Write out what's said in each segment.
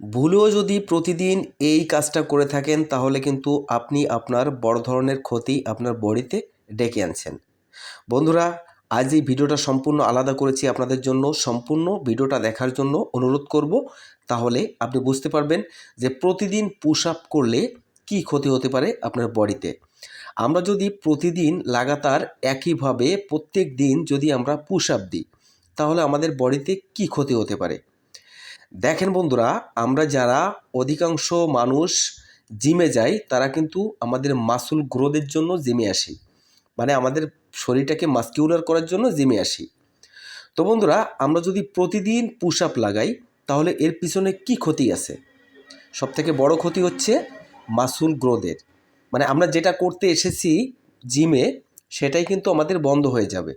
ভুলেও যদি প্রতিদিন এই কাজটা করে থাকেন তাহলে কিন্তু আপনি আপনার বড় ধরনের ক্ষতি আপনার বডিতে ডেকে আনছেন। বন্ধুরা, আজ এই ভিডিওটা সম্পূর্ণ আলাদা করেছি আপনাদের জন্য। সম্পূর্ণ ভিডিওটা দেখার জন্য অনুরোধ করব, তাহলে আপনি বুঝতে পারবেন যে প্রতিদিন পুশ আপ করলে কি ক্ষতি হতে পারে আপনার বডিতে। আমরা যদি প্রতিদিন লাগাতার একইভাবে প্রত্যেক দিন যদি আমরা পুশ আপ দিই তাহলে আমাদের বডিতে কি ক্ষতি হতে পারে। দেখেন বন্ধুরা, আমরা যারা অধিকাংশ মানুষ জিমে যাই তারা কিন্তু আমাদের মাসল গ্রোথের জন্য জিমে আসি, মানে আমাদের শরীরটাকে মাস্কিউলার করার জন্য জিমে আসি। তো বন্ধুরা, আমরা যদি প্রতিদিন পুশ আপ লাগাই তাহলে এর পিছনে কি ক্ষতি আছে? সবথেকে বড় ক্ষতি হচ্ছে মাসল গ্রোথের, মানে আমরা যেটা করতে এসেছি জিমে সেটাই কিন্তু আমাদের বন্ধ হয়ে যাবে।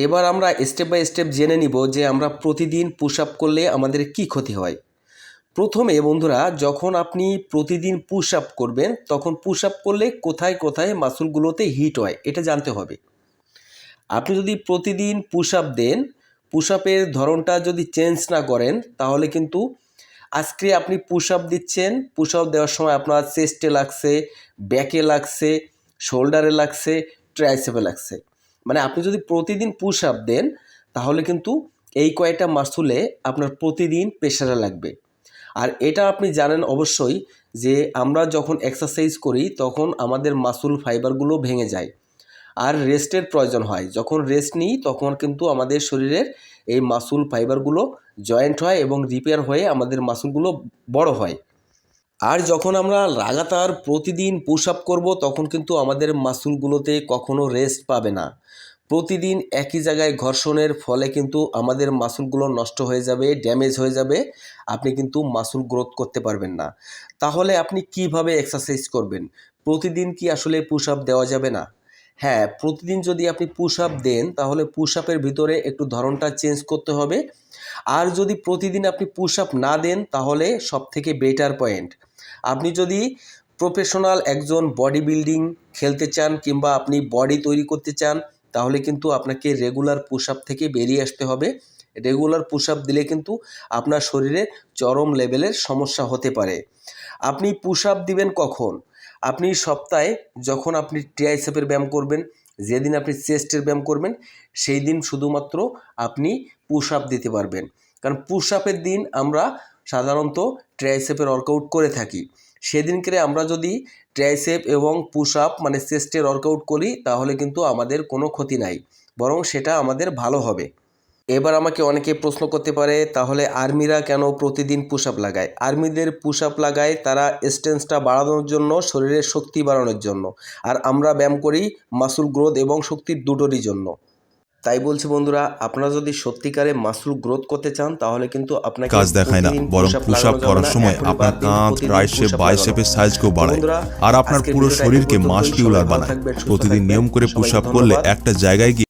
এবার আমরা স্টেপ বাই স্টেপ জেনে নিব যে আমরা প্রতিদিন পুশ আপ করলে আমাদের কি ক্ষতি হয়। প্রথমে বন্ধুরা, যখন আপনি প্রতিদিন পুশ আপ করবেন তখন পুশ আপ করলে কোথায় কোথায় মাসলগুলোতে হিট হয় এটা জানতে হবে। আপনি যদি প্রতিদিন পুশ আপ দেন, পুশ আপের ধরনটা যদি চেঞ্জ না করেন তাহলে কিন্তু আজকে আপনি পুশ আপ দিচ্ছেন, পুশ আপ দেওয়ার সময় আপনার চেস্টে লাগছে, ব্যাকে লাগছে, শোল্ডারে লাগছে, ট্রাইসেপে লাগছে। মানে আপনি যদি প্রতিদিন পুশ আপ দেন তাহলে কিন্তু এই কয়টা মাসুলে আপনার প্রতিদিন প্রেশারে লাগবে। আর এটা আপনি জানেন অবশ্যই যে আমরা যখন এক্সারসাইজ করি তখন আমাদের মাসুল ফাইবারগুলো ভেঙে যায় আর রেস্টের প্রয়োজন হয়। যখন রেস্ট নিই তখন কিন্তু আমাদের শরীরের এই মাসুল ফাইবারগুলো জয়েন্ট হয় এবং রিপেয়ার হয়ে আমাদের মাসুলগুলো বড় হয়। আর যখন আমরা লাগাতার প্রতিদিন পুশ আপ করব তখন কিন্তু আমাদের মাসুলগুলোতে কখনো রেস্ট পাবে না। প্রতিদিন একই জায়গায় ঘর্ষণের ফলে কিন্তু আমাদের মাসুলগুলো নষ্ট হয়ে যাবে, ড্যামেজ হয়ে যাবে। আপনি কিন্তু মাসুল গ্রোথ করতে পারবেন না। তাহলে আপনি কিভাবে এক্সারসাইজ করবেন? প্রতিদিন কি আসলে পুশ আপ দেওয়া যাবে না? হ্যাঁ, প্রতিদিন যদি আপনি পুশ আপ দেন তাহলে পুশ আপের ভিতরে একটু ধরনটা চেঞ্জ করতে হবে। আর যদি প্রতিদিন আপনি পুশ আপ না দেন তাহলে সবথেকে বেটার পয়েন্ট, আপনি যদি প্রফেশনাল একজন বডি বিল্ডিং খেলতে চান কিংবা আপনি বডি তৈরি করতে চান তাহলে কিন্তু আপনাকে রেগুলার পুশ আপ থেকে বেরিয়ে আসতে হবে। রেগুলার পুশ আপ দিলে কিন্তু আপনার শরীরে চরম লেভেলের সমস্যা হতে পারে। আপনি পুশ আপ দিবেন কখন? আপনি সপ্তাহে যখন আপনি ট্রাইসেপের ব্যায়াম করবেন, যেদিন আপনি চেস্টের ব্যায়াম করবেন সেই দিন শুধুমাত্র আপনি পুশ আপ দিতে পারবেন। কারণ পুশ আপের দিন আমরা সাধারণত ট্রাইসেপের ওয়ার্কআউট করে থাকি। সেদিনকে আমরা যদি ট্রাইসেপ এবং পুশ আপ মানে চেস্টের ওয়ার্কআউট করি তাহলে কিন্তু আমাদের কোনো ক্ষতি নাই, বরং সেটা আমাদের ভালো হবে। এবার আমাকে অনেকে প্রশ্ন করতে পারে, তাহলে আর্মিরা কেন প্রতিদিন পুশ আপ লাগায়? আর্মিদের পুশ আপ লাগায় তারা স্ট্রেংথটা বাড়ানোর জন্য, শরীরের শক্তি বাড়ানোর জন্য। আর আমরা ব্যায়াম করি মাসল গ্রোথ এবং শক্তির দুটোরই জন্য। তাই বলছি বন্ধুরা, আপনারা যদি সত্যিকারে মাসল গ্রোথ করতে চান তাহলে কিন্তু আপনাকে কাজ দেখায় না, প্রতিদিন বরং পুশ আপ পুশ আপ লাগানো যাবে করার না। সময় এখনই আপনার বাদ দিন কাঁধ, প্রতিদিন ট্রাইসেপ, পুশ আপ লাগানো। বাইসেপের সাইজকেও তো বাড়ায় বন্ধুরা, আর আপনার আজকের পুরো ভিডিওটা এই শরীরকে পর্যন্তই। মাস্কিউলার সবাই ভালো বানায়। থাকবেন, সুস্থ প্রতিদিন থাকবেন। নিয়ম করে পুশ সবাইকে আপ করলে ধন্যবাদ। একটা জায়গায় গিয়ে